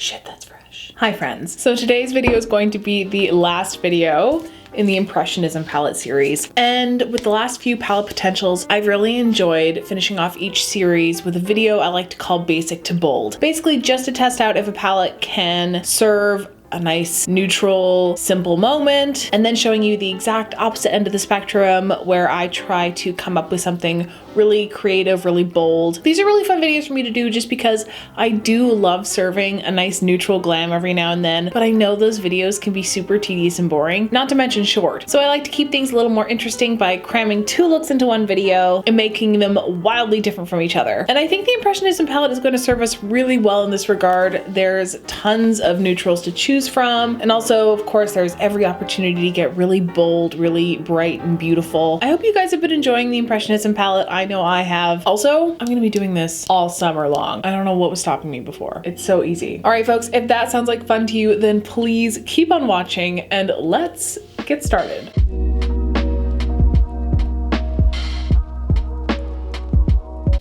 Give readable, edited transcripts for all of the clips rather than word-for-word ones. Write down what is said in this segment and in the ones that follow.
Shit, that's fresh. Hi friends. So today's video is going to be the last video in the Impressionism palette series. And with the last few palette potentials, I've really enjoyed finishing off each series with a video I like to call Basic to Bold. Basically just to test out if a palette can serve a nice, neutral, simple moment, and then showing you the exact opposite end of the spectrum where I try to come up with something really creative, really bold. These are really fun videos for me to do just because I do love serving a nice neutral glam every now and then, but I know those videos can be super tedious and boring, not to mention short. So I like to keep things a little more interesting by cramming two looks into one video and making them wildly different from each other. And I think the Impressionism palette is going to serve us really well in this regard. There's tons of neutrals to choose from, and also, of course, there's every opportunity to get really bold, really bright and beautiful. I hope you guys have been enjoying the Impressionism palette. I know I have. Also, I'm gonna be doing this all summer long. I don't know what was stopping me before. It's so easy. All right, folks, if that sounds like fun to you, then please keep on watching and let's get started.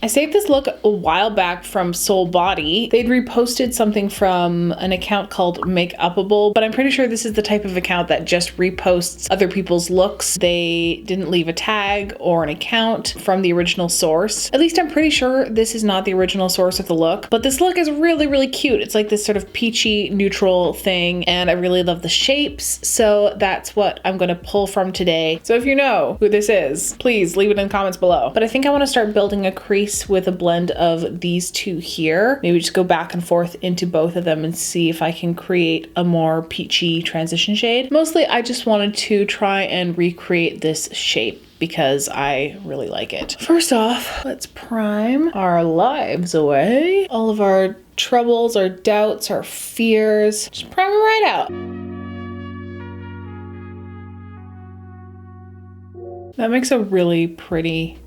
I saved this look a while back from Soul Body. They'd reposted something from an account called Make Upable, but I'm pretty sure this is the type of account that just reposts other people's looks. They didn't leave a tag or an account from the original source. At least I'm pretty sure this is not the original source of the look, but this look is really, really cute. It's like this sort of peachy neutral thing, and I really love the shapes, so that's what I'm gonna pull from today. So if you know who this is, please leave it in the comments below. But I think I wanna start building a crease with a blend of these two here. Maybe just go back and forth into both of them and see if I can create a more peachy transition shade. Mostly I just wanted to try and recreate this shape because I really like it. First off, let's prime our lives away. All of our troubles, our doubts, our fears, just prime them right out. That makes a really pretty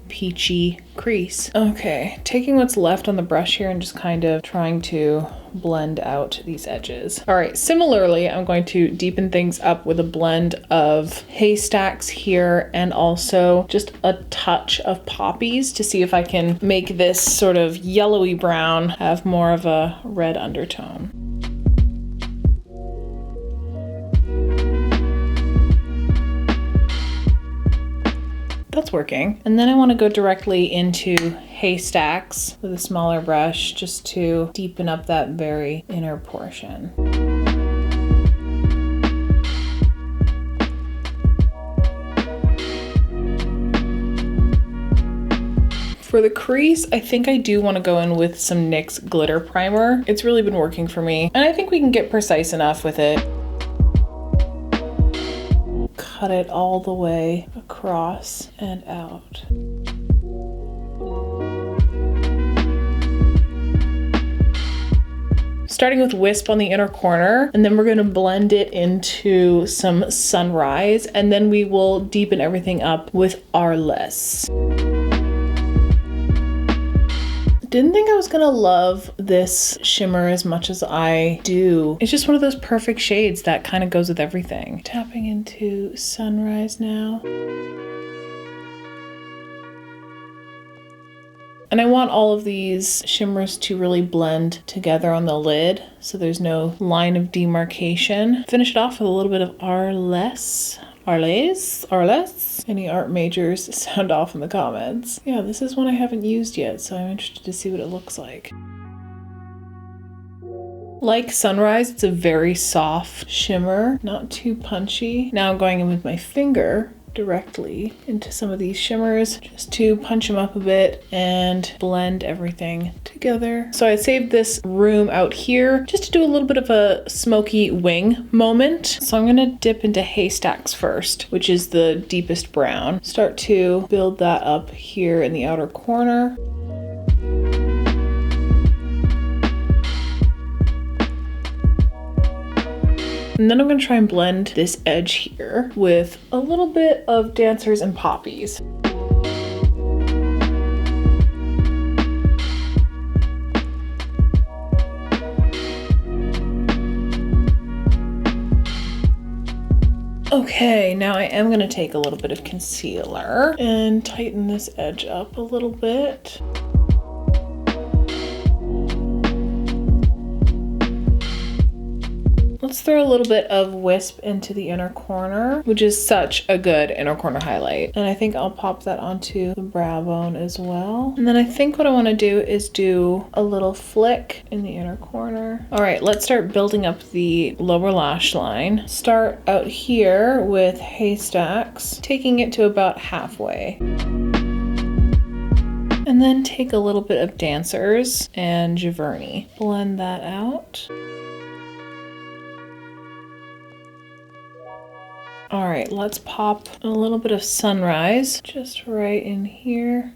peachy crease. Okay, taking what's left on the brush here and just kind of trying to blend out these edges. All right, similarly, I'm going to deepen things up with a blend of haystacks here and also just a touch of poppies to see if I can make this sort of yellowy brown have more of a red undertone. That's working. And then I want to go directly into haystacks with a smaller brush just to deepen up that very inner portion. For the crease, I think I do want to go in with some NYX glitter primer. It's really been working for me, and I think we can get precise enough with it. Cut it all the way across and out. Starting with Wisp on the inner corner, and then we're going to blend it into some Sunrise, and then we will deepen everything up with Arliss. Didn't think I was gonna love this shimmer as much as I do. It's just one of those perfect shades that kind of goes with everything. Tapping into Sunrise now. And I want all of these shimmers to really blend together on the lid so there's no line of demarcation. Finish it off with a little bit of Arliss. Any art majors, sound off in the comments. Yeah, this is one I haven't used yet, so I'm interested to see what it looks like. Like Sunrise, it's a very soft shimmer, not too punchy. Now I'm going in with my finger directly into some of these shimmers just to punch them up a bit and blend everything together. So I saved this room out here just to do a little bit of a smoky wing moment. So I'm gonna dip into haystacks first, which is the deepest brown. Start to build that up here in the outer corner. And then I'm gonna try and blend this edge here with a little bit of Dancers and Poppies. Okay, now I am gonna take a little bit of concealer and tighten this edge up a little bit. Let's throw a little bit of wisp into the inner corner, which is such a good inner corner highlight. And I think I'll pop that onto the brow bone as well. And then I think what I want to do is do a little flick in the inner corner. All right, let's start building up the lower lash line. Start out here with haystacks, taking it to about halfway. And then take a little bit of Dancers and Giverny. Blend that out. All right, let's pop a little bit of Sunrise just right in here.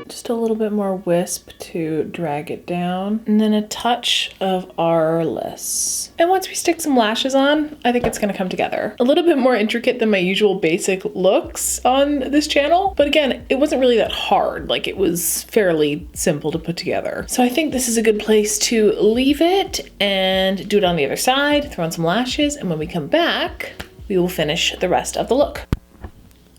Just a little bit more wisp to drag it down. And then a touch of Arliss. And once we stick some lashes on, I think it's gonna come together. A little bit more intricate than my usual basic looks on this channel. But again, it wasn't really that hard. Like, it was fairly simple to put together. So I think this is a good place to leave it and do it on the other side, throw on some lashes, and when we come back, we will finish the rest of the look.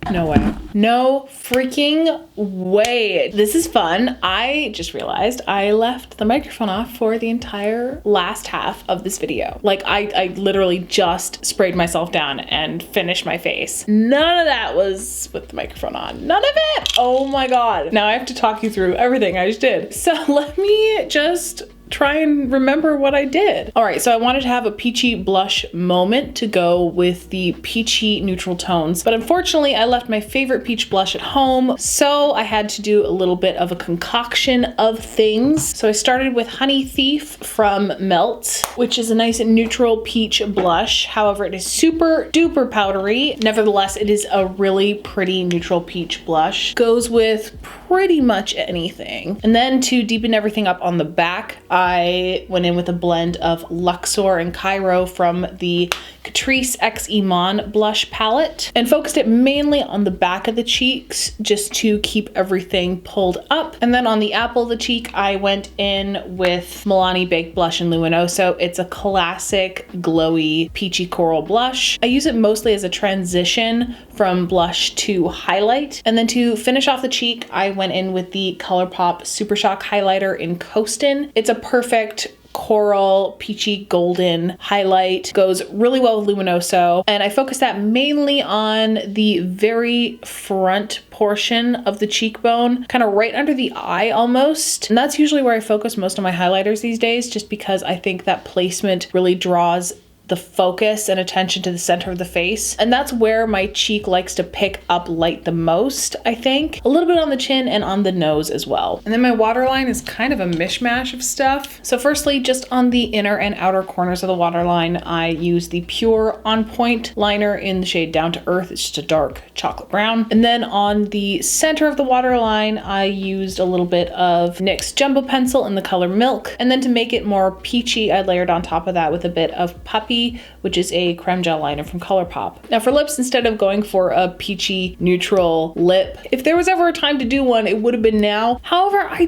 No way. No freaking way. This is fun. I just realized I left the microphone off for the entire last half of this video. Like, I literally just sprayed myself down and finished my face. None of that was with the microphone on. None of it. Oh my God. Now I have to talk you through everything I just did. So let me just try and remember what I did. All right, so I wanted to have a peachy blush moment to go with the peachy neutral tones, but unfortunately I left my favorite peach blush at home, so I had to do a little bit of a concoction of things. So I started with Honey Thief from Melt, which is a nice neutral peach blush. However, it is super duper powdery. Nevertheless, it is a really pretty neutral peach blush. Goes with pretty much anything. And then to deepen everything up on the back, I went in with a blend of Luxor and Cairo from the Catrice X Iman blush palette and focused it mainly on the back of the cheeks just to keep everything pulled up. And then on the apple of the cheek, I went in with Milani Baked Blush in Luminoso. It's a classic glowy peachy coral blush. I use it mostly as a transition from blush to highlight. And then to finish off the cheek, I went in with the ColourPop Super Shock highlighter in Coastin. It's a perfect coral, peachy, golden highlight. Goes really well with Luminoso. And I focused that mainly on the very front portion of the cheekbone, kind of right under the eye almost. And that's usually where I focus most of my highlighters these days, just because I think that placement really draws the focus and attention to the center of the face. And that's where my cheek likes to pick up light the most, I think. A little bit on the chin and on the nose as well. And then my waterline is kind of a mishmash of stuff. So firstly, just on the inner and outer corners of the waterline, I use the Pure On Point liner in the shade Down to Earth. It's just a dark chocolate brown. And then on the center of the waterline, I used a little bit of NYX Jumbo Pencil in the color Milk. And then to make it more peachy, I layered on top of that with a bit of Poppies, which is a creme gel liner from ColourPop. Now for lips, instead of going for a peachy neutral lip, if there was ever a time to do one, it would have been now. However, I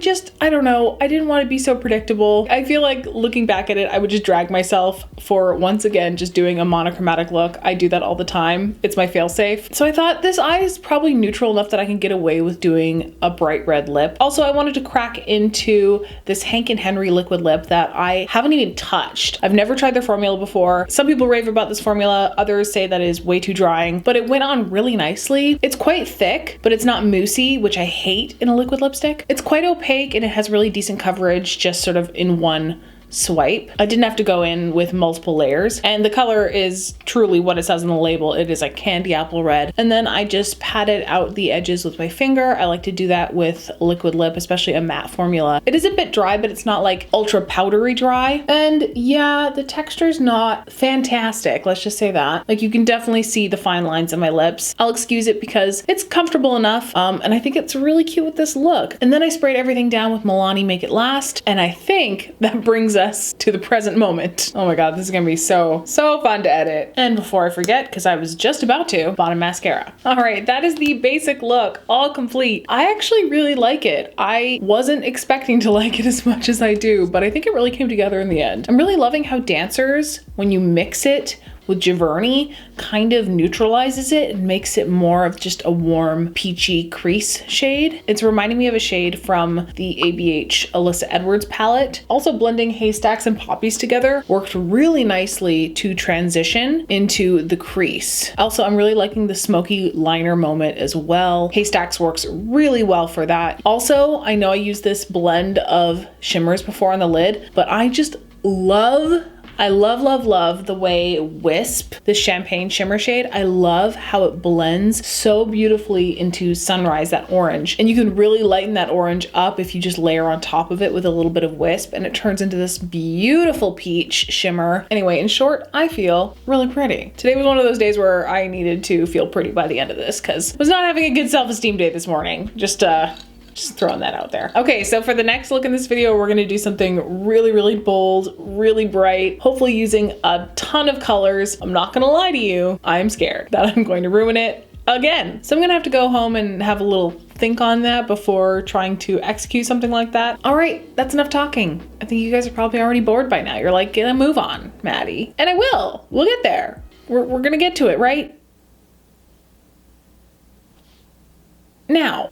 don't know, I didn't want to be so predictable. I feel like looking back at it, I would just drag myself for once again just doing a monochromatic look. I do that all the time. It's my failsafe. So I thought this eye is probably neutral enough that I can get away with doing a bright red lip. Also, I wanted to crack into this Hank and Henry liquid lip that I haven't even touched. I've never tried their formula before. Some people rave about this formula, others say that it is way too drying, but it went on really nicely. It's quite thick, but it's not moussey, which I hate in a liquid lipstick. It's quite opaque and it has really decent coverage just sort of in one swipe. I didn't have to go in with multiple layers, and the color is truly what it says on the label. It is a candy apple red. And then I just patted out the edges with my finger. I like to do that with liquid lip, especially a matte formula. It is a bit dry, but it's not like ultra powdery dry. And yeah, the texture is not fantastic. Let's just say that. Like, you can definitely see the fine lines in my lips. I'll excuse it because it's comfortable enough. And I think it's really cute with this look. And then I sprayed everything down with Milani Make It Last. And I think that brings us to the present moment. Oh my God, this is gonna be so fun to edit. And before I forget, because I was just about to, bottom mascara. All right, that is the basic look, all complete. I actually really like it. I wasn't expecting to like it as much as I do, but I think it really came together in the end. I'm really loving how Dancers, when you mix it with Giverny kind of neutralizes it and makes it more of just a warm peachy crease shade. It's reminding me of a shade from the ABH Alyssa Edwards palette. Also, blending Haystacks and Poppies together worked really nicely to transition into the crease. Also, I'm really liking the smoky liner moment as well. Haystacks works really well for that. Also, I know I used this blend of shimmers before on the lid, but I just love the way Wisp, the champagne shimmer shade, I love how it blends so beautifully into Sunrise, that orange. And you can really lighten that orange up if you just layer on top of it with a little bit of Wisp, and it turns into this beautiful peach shimmer. Anyway, in short, I feel really pretty. Today was one of those days where I needed to feel pretty by the end of this because I was not having a good self-esteem day this morning. Just throwing that out there. Okay, so for the next look in this video, we're gonna do something really, really bold, really bright, hopefully using a ton of colors. I'm not gonna lie to you, I'm scared that I'm going to ruin it again. So I'm gonna have to go home and have a little think on that before trying to execute something like that. All right, that's enough talking. I think you guys are probably already bored by now. You're like, get a move on, Maddie. And I will, we'll get there. We're gonna get to it, right? Now.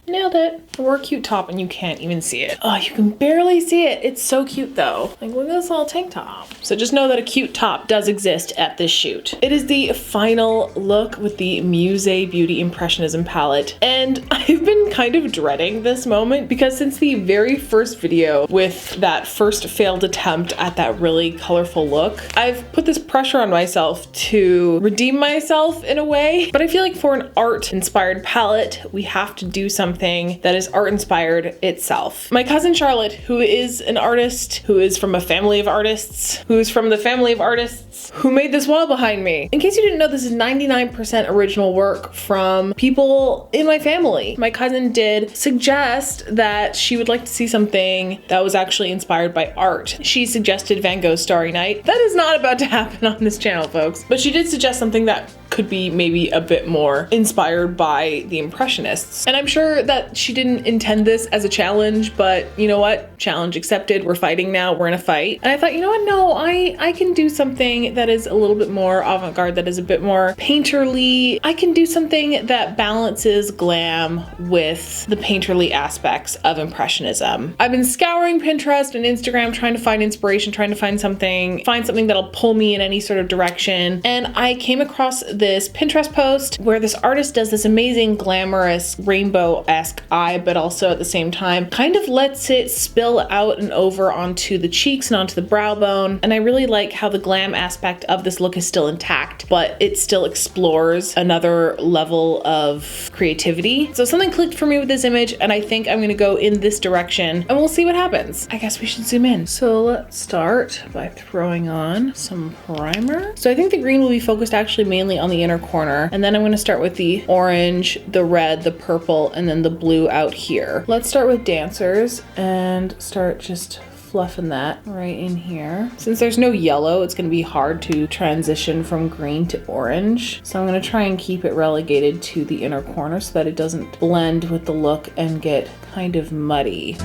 Nailed it. I wore a cute top and you can't even see it. Oh, you can barely see it. It's so cute though. Like, look at this little tank top. So just know that a cute top does exist at this shoot. It is the final look with the Muse Beauty Impressionism palette. And I've been kind of dreading this moment because since the very first video with that first failed attempt at that really colorful look, I've put this pressure on myself to redeem myself in a way. But I feel like for an art-inspired palette, we have to do something that is art inspired itself. My cousin Charlotte, who is an artist, who is from a family of artists, who is from the family of artists, who made this wall behind me. In case you didn't know, this is 99% original work from people in my family. My cousin did suggest that she would like to see something that was actually inspired by art. She suggested Van Gogh's Starry Night. That is not about to happen on this channel, folks. But she did suggest something that could be maybe a bit more inspired by the Impressionists. And I'm sure that she didn't intend this as a challenge, but you know what? Challenge accepted. We're fighting now. We're in a fight. And I thought, you know what? No, I can do something that is a little bit more avant-garde, that is a bit more painterly. I can do something that balances glam with the painterly aspects of Impressionism. I've been scouring Pinterest and Instagram trying to find inspiration, trying to find something that'll pull me in any sort of direction. And I came across this Pinterest post where this artist does this amazing glamorous rainbow-esque eye, but also at the same time kind of lets it spill out and over onto the cheeks and onto the brow bone. And I really like how the glam aspect of this look is still intact, but it still explores another level of creativity. So something clicked for me with this image, and I think I'm gonna go in this direction and we'll see what happens. I guess we should zoom in. So let's start by throwing on some primer. So I think the green will be focused actually mainly on the inner corner, and then I'm going to start with the orange, the red, the purple, and then the blue out here. Let's start with Dancers and start just fluffing that right in here. Since there's no yellow, it's going to be hard to transition from green to orange. So I'm going to try and keep it relegated to the inner corner so that it doesn't blend with the look and get kind of muddy.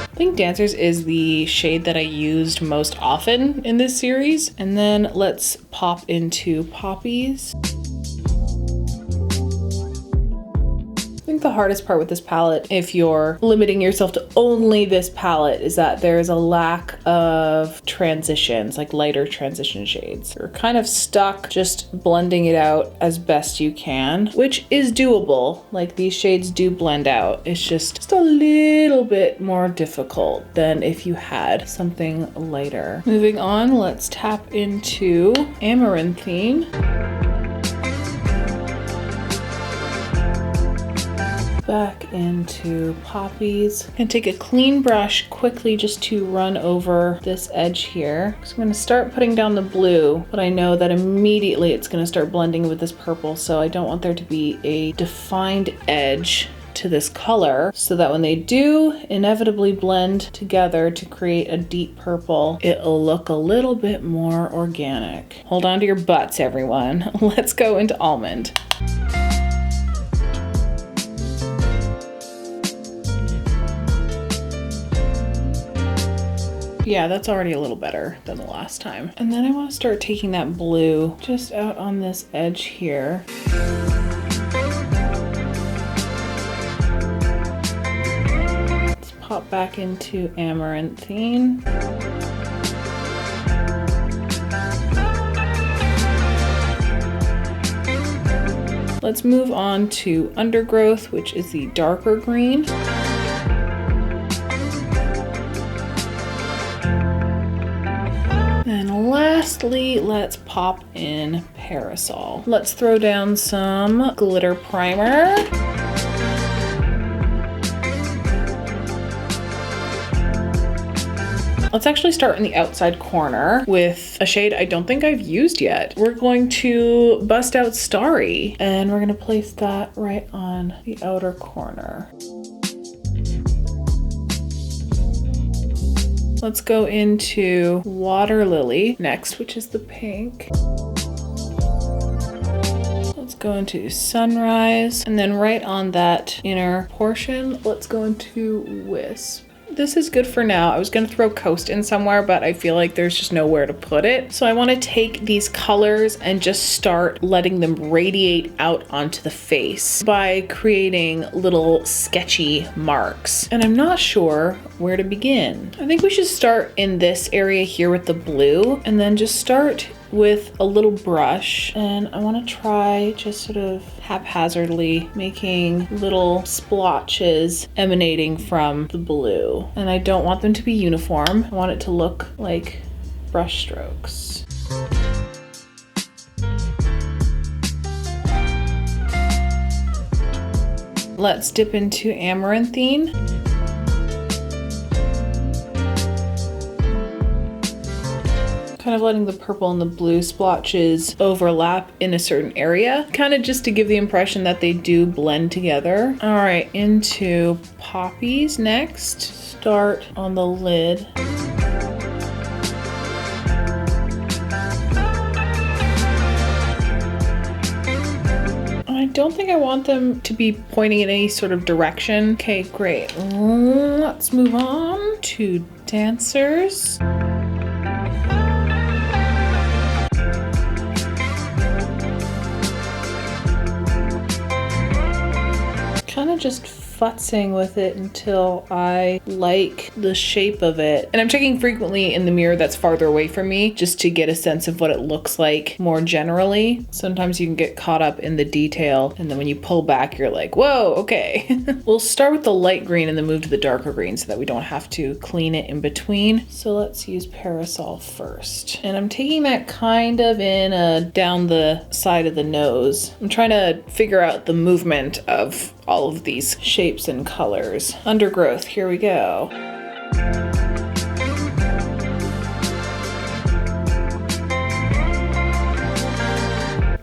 I think Dancers is the shade that I used most often in this series. And then let's pop into Poppies. I think the hardest part with this palette, if you're limiting yourself to only this palette, is that there's a lack of transitions, like lighter transition shades. You're kind of stuck just blending it out as best you can, which is doable. Like, these shades do blend out. It's just a little bit more difficult than if you had something lighter. Moving on, let's tap into Amaranthine. Back into Poppies. I'm gonna take a clean brush quickly just to run over this edge here. So I'm gonna start putting down the blue, but I know that immediately it's gonna start blending with this purple, so I don't want there to be a defined edge to this color, so that when they do inevitably blend together to create a deep purple, it'll look a little bit more organic. Hold on to your butts, everyone. Let's go into Almond. Yeah, that's already a little better than the last time. And then I want to start taking that blue just out on this edge here. Let's pop back into amaranthine. Let's move on to undergrowth, which is the darker green. And lastly, let's pop in parasol. Let's throw down some glitter primer. Let's actually start in the outside corner with a shade I don't think I've used yet. We're going to bust out Starry, and we're gonna place that right on the outer corner. Let's go into Water Lily next, which is the pink. Let's go into Sunrise, and then right on that inner portion, let's go into Wisp. This is good for now. I was gonna throw Coast in somewhere, but I feel like there's just nowhere to put it. So I wanna take these colors and just start letting them radiate out onto the face by creating little sketchy marks. And I'm not sure where to begin. I think we should start in this area here with the blue, and then just start with a little brush, and I want to try just sort of haphazardly making little splotches emanating from the blue. And I don't want them to be uniform. I want it to look like brush strokes. Let's dip into amaranthine. Kind of letting the purple and the blue splotches overlap in a certain area, kind of just to give the impression that they do blend together. All right, into Poppies next. Start on the lid. I don't think I want them to be pointing in any sort of direction. Okay, great. Let's move on to Dancers. Kind of just futzing with it until I like the shape of it. And I'm checking frequently in the mirror that's farther away from me just to get a sense of what it looks like more generally. Sometimes you can get caught up in the detail, and then when you pull back, you're like, whoa, okay. We'll start with the light green and then move to the darker green so that we don't have to clean it in between. So let's use Parasol first. And I'm taking that kind of in down the side of the nose. I'm trying to figure out the movement of all of these shapes and colors. Undergrowth, here we go.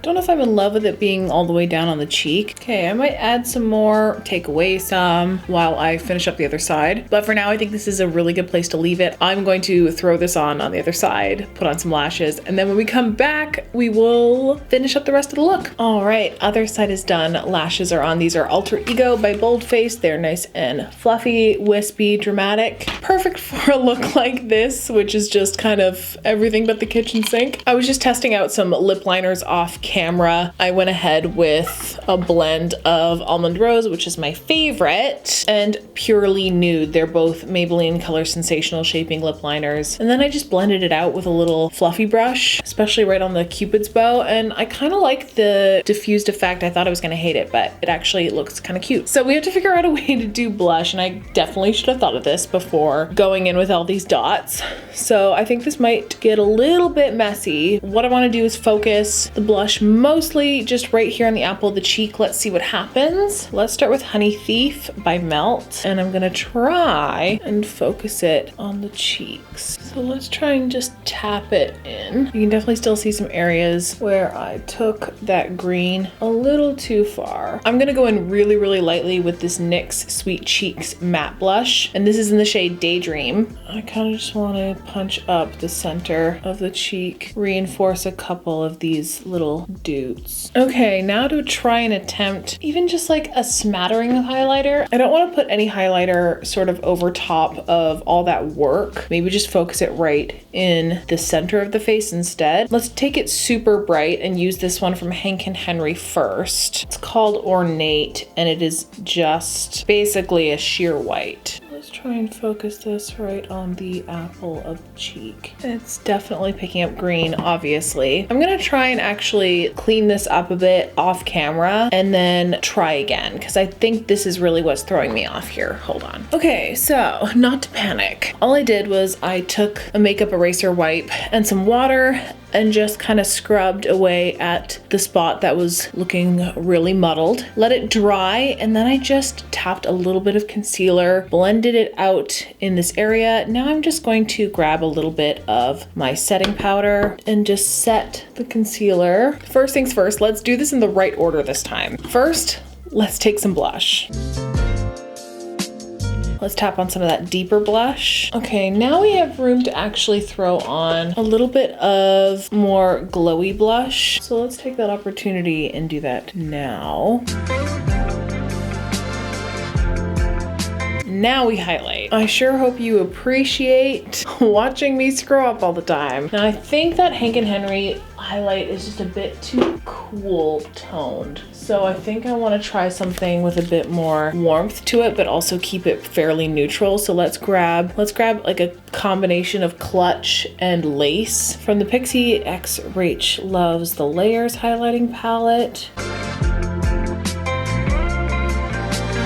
Don't know if I'm in love with it being all the way down on the cheek. Okay, I might add some more, take away some while I finish up the other side. But for now, I think this is a really good place to leave it. I'm going to throw this on the other side, put on some lashes, and then when we come back, we will finish up the rest of the look. All right, other side is done. Lashes are on. These are Alter Ego by Boldface. They're nice and fluffy, wispy, dramatic. Perfect for a look like this, which is just kind of everything but the kitchen sink. I was just testing out some lip liners off camera. I went ahead with a blend of Almond Rose, which is my favorite, and Purely Nude. They're both Maybelline Color Sensational Shaping lip liners. And then I just blended it out with a little fluffy brush, especially right on the Cupid's bow. And I kind of like the diffused effect. I thought I was gonna hate it, but it actually looks kind of cute. So we have to figure out a way to do blush, and I definitely should have thought of this before going in with all these dots. So I think this might get a little bit messy. What I wanna do is focus the blush mostly just right here on the apple of the cheek. Let's see what happens. Let's start with Honey Thief by Melt, and I'm gonna try and focus it on the cheeks. So let's try and just tap it in. You can definitely still see some areas where I took that green a little too far. I'm gonna go in really, really lightly with this NYX Sweet Cheeks matte blush, and this is in the shade Daydream. I kind of just want to punch up the center of the cheek, reinforce a couple of these little Dutes. Okay, now to try and attempt even just like a smattering of highlighter. I don't want to put any highlighter sort of over top of all that work. Maybe just focus it right in the center of the face instead. Let's take it super bright and use this one from Hank and Henry first. It's called Ornate, and it is just basically a sheer white. Let's try and focus this right on the apple of the cheek. It's definitely picking up green, obviously. I'm gonna try and actually clean this up a bit off camera and then try again, because I think this is really what's throwing me off here. Hold on. Okay, so not to panic. All I did was I took a makeup eraser wipe and some water and just kind of scrubbed away at the spot that was looking really muddled. Let it dry, and then I just tapped a little bit of concealer, blended it out in this area. Now I'm just going to grab a little bit of my setting powder and just set the concealer. First things first, let's do this in the right order this time. First, let's take some blush. Let's tap on some of that deeper blush. Okay, now we have room to actually throw on a little bit of more glowy blush. So let's take that opportunity and do that now. Now we highlight. I sure hope you appreciate watching me screw up all the time. Now I think that Hank and Henry highlight is just a bit too cool toned. So I think I want to try something with a bit more warmth to it, but also keep it fairly neutral. So let's grab like a combination of Clutch and Lace from the Pixie X Rach Loves the Layers highlighting palette.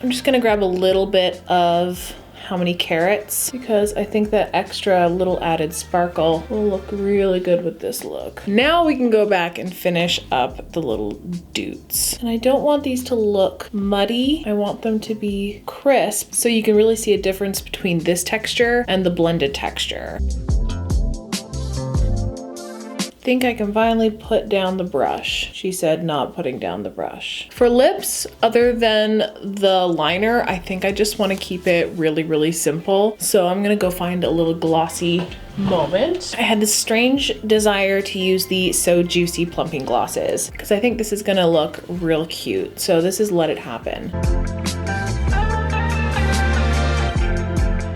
I'm just gonna grab a little bit of How Many Carats, because I think that extra little added sparkle will look really good with this look. Now we can go back and finish up the little dutes. And I don't want these to look muddy. I want them to be crisp, so you can really see a difference between this texture and the blended texture. I think I can finally put down the brush. She said not putting down the brush. For lips, other than the liner, I think I just want to keep it really, really simple. So I'm gonna go find a little glossy moment. I had this strange desire to use the So Juicy plumping glosses because I think this is gonna look real cute. So this is Let It Happen.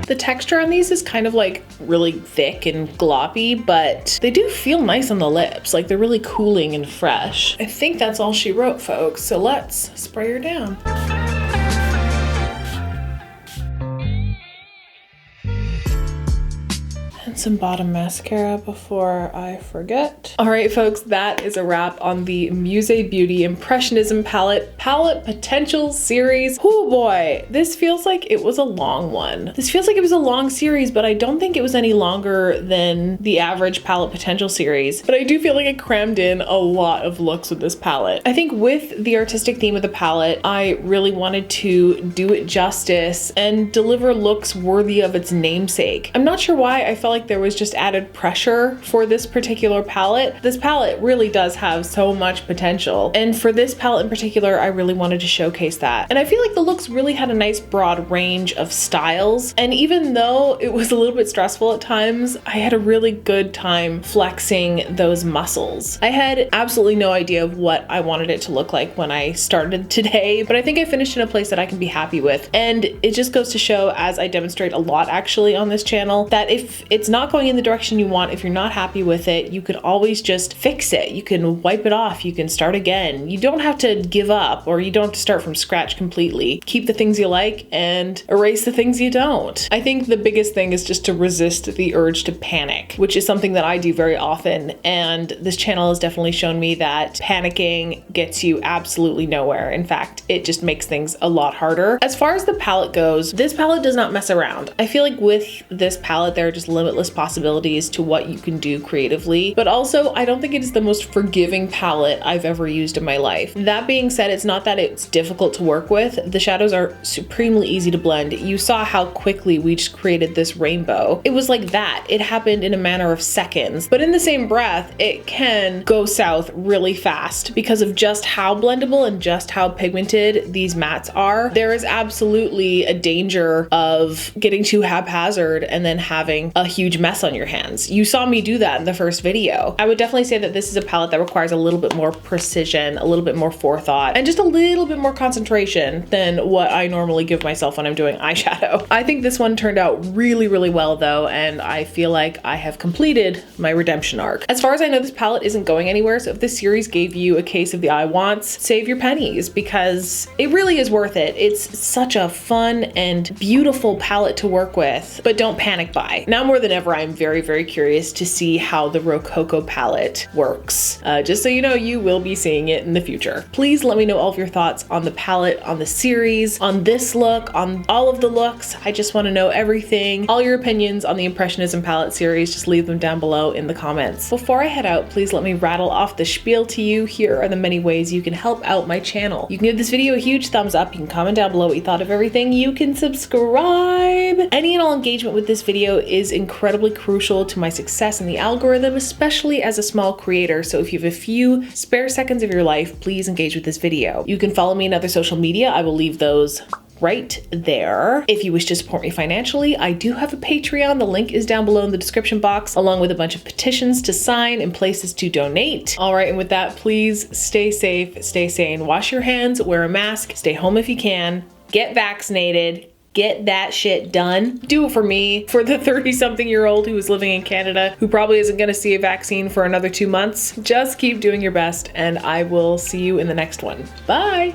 The texture on these is kind of like really thick and gloppy, but they do feel nice on the lips. Like they're really cooling and fresh. I think that's all she wrote, folks. So let's spray her down. And some bottom mascara before I forget. All right, folks, that is a wrap on the Muse Beauty Impressionism Palette Potential series. Oh boy, this feels like it was a long one. This feels like it was a long series, but I don't think it was any longer than the average Palette Potential series. But I do feel like I crammed in a lot of looks with this palette. I think with the artistic theme of the palette, I really wanted to do it justice and deliver looks worthy of its namesake. I'm not sure why I felt like there was just added pressure for this particular palette. This palette really does have so much potential. And for this palette in particular, I really wanted to showcase that. And I feel like the looks really had a nice broad range of styles. And even though it was a little bit stressful at times, I had a really good time flexing those muscles. I had absolutely no idea of what I wanted it to look like when I started today, but I think I finished in a place that I can be happy with. And it just goes to show, as I demonstrate a lot actually on this channel, that if it's not going in the direction you want, if you're not happy with it, you could always just fix it. You can wipe it off, you can start again. You don't have to give up, or you don't have to start from scratch completely. Keep the things you like and erase the things you don't. I think the biggest thing is just to resist the urge to panic, which is something that I do very often. And this channel has definitely shown me that panicking gets you absolutely nowhere. In fact, it just makes things a lot harder. As far as the palette goes, this palette does not mess around. I feel like with this palette, there are just limitless possibilities to what you can do creatively, but also I don't think it is the most forgiving palette I've ever used in my life. That being said, it's not that it's difficult to work with. The shadows are supremely easy to blend. You saw how quickly we just created this rainbow. It was like that. It happened in a matter of seconds, but in the same breath, it can go south really fast because of just how blendable and just how pigmented these mattes are. There is absolutely a danger of getting too haphazard and then having a huge huge mess on your hands. You saw me do that in the first video. I would definitely say that this is a palette that requires a little bit more precision, a little bit more forethought, and just a little bit more concentration than what I normally give myself when I'm doing eyeshadow. I think this one turned out really, really well though, and I feel like I have completed my redemption arc. As far as I know, this palette isn't going anywhere, so if this series gave you a case of the eye wants, save your pennies because it really is worth it. It's such a fun and beautiful palette to work with, but don't panic buy. Now more than ever, I'm very, very curious to see how the Rococo palette works. Just so you know, you will be seeing it in the future. Please let me know all of your thoughts on the palette, on the series, on this look, on all of the looks. I just want to know everything. All your opinions on the Impressionism palette series, just leave them down below in the comments. Before I head out, please let me rattle off the spiel to you. Here are the many ways you can help out my channel. You can give this video a huge thumbs up. You can comment down below what you thought of everything. You can subscribe. Any and all engagement with this video is incredibly crucial to my success in the algorithm, especially as a small creator. So if you have a few spare seconds of your life, please engage with this video. You can follow me in other social media. I will leave those right there. If you wish to support me financially, I do have a Patreon. The link is down below in the description box, along with a bunch of petitions to sign and places to donate. All right, and with that, please stay safe, stay sane, wash your hands, wear a mask, stay home if you can, get vaccinated, get that shit done. Do it for me, for the 30-something-year-old who is living in Canada, who probably isn't gonna see a vaccine for another 2 months. Just keep doing your best, and I will see you in the next one. Bye.